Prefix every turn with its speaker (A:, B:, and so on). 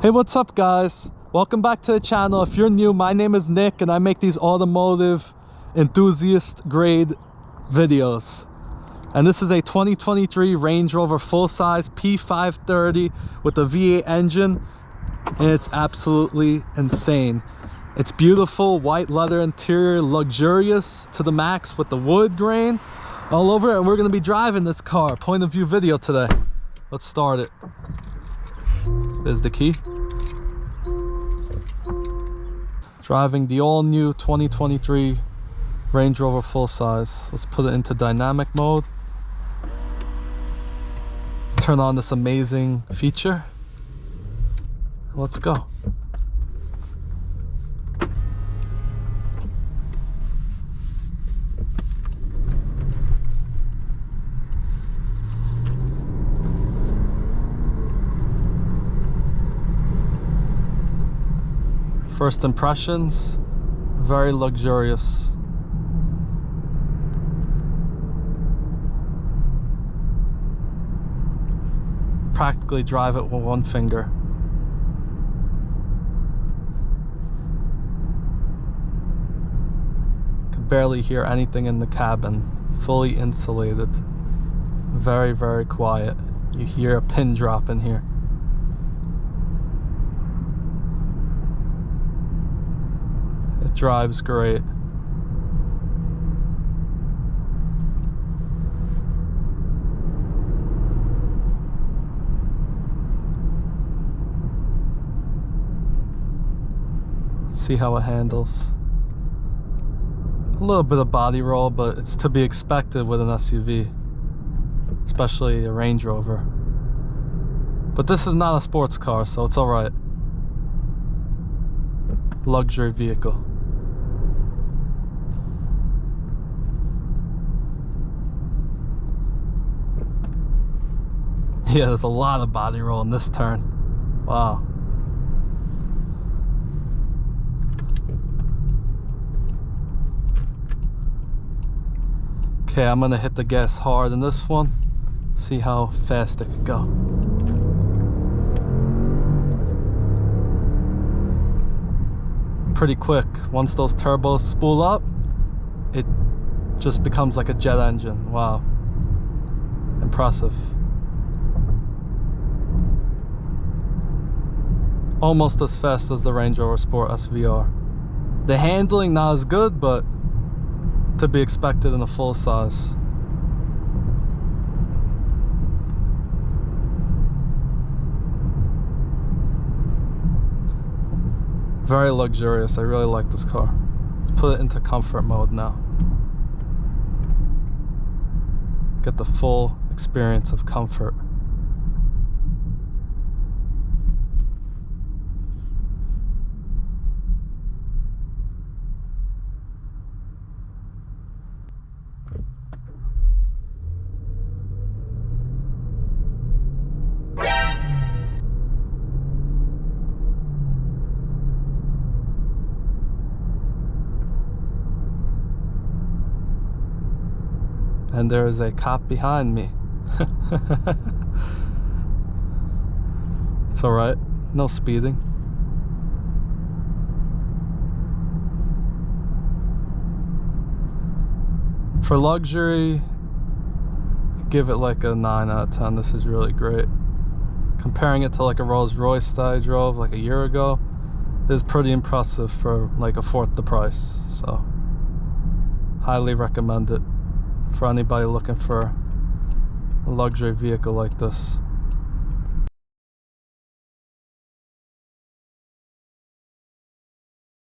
A: Hey, what's up guys? Welcome back to the channel. If you're new, my name is Nick and I make these automotive enthusiast grade videos. And this is a 2023 Range Rover full-size P530 with a V8 engine, and it's absolutely insane. It's beautiful, white leather interior, luxurious to the max with the wood grain all over it. And we're going to be driving this car, point of view video today. Let's start it. There's the key. Driving the all-new 2023 Range Rover full-size. Let's put it into dynamic mode. Turn on this amazing feature. Let's go. First impressions, very luxurious. Practically drive it with one finger. Could barely hear anything in the cabin. Fully insulated. Very, very quiet. You hear a pin drop in here. It drives great. See how it handles. A little bit of body roll, but it's to be expected with an SUV, especially a Range Rover. But this is not a sports car, so it's alright. Luxury vehicle. Yeah, there's a lot of body roll in this turn. Wow. Okay, I'm gonna hit the gas hard in this one. See how fast it could go. Pretty quick. Once those turbos spool up, it just becomes like a jet engine. Wow. Impressive. Almost as fast as the Range Rover Sport SVR. The handling not as good, but to be expected in a full size. Very luxurious. I really like this car. Let's put it into comfort mode now. Get the full experience of comfort. And there is a cop behind me. It's alright, no speeding. For luxury, give it like a 9 out of 10. This is really great. Comparing it to like a Rolls Royce that I drove like a year ago, is pretty impressive for like a fourth the price. So, highly recommend it for anybody looking for a luxury vehicle like this.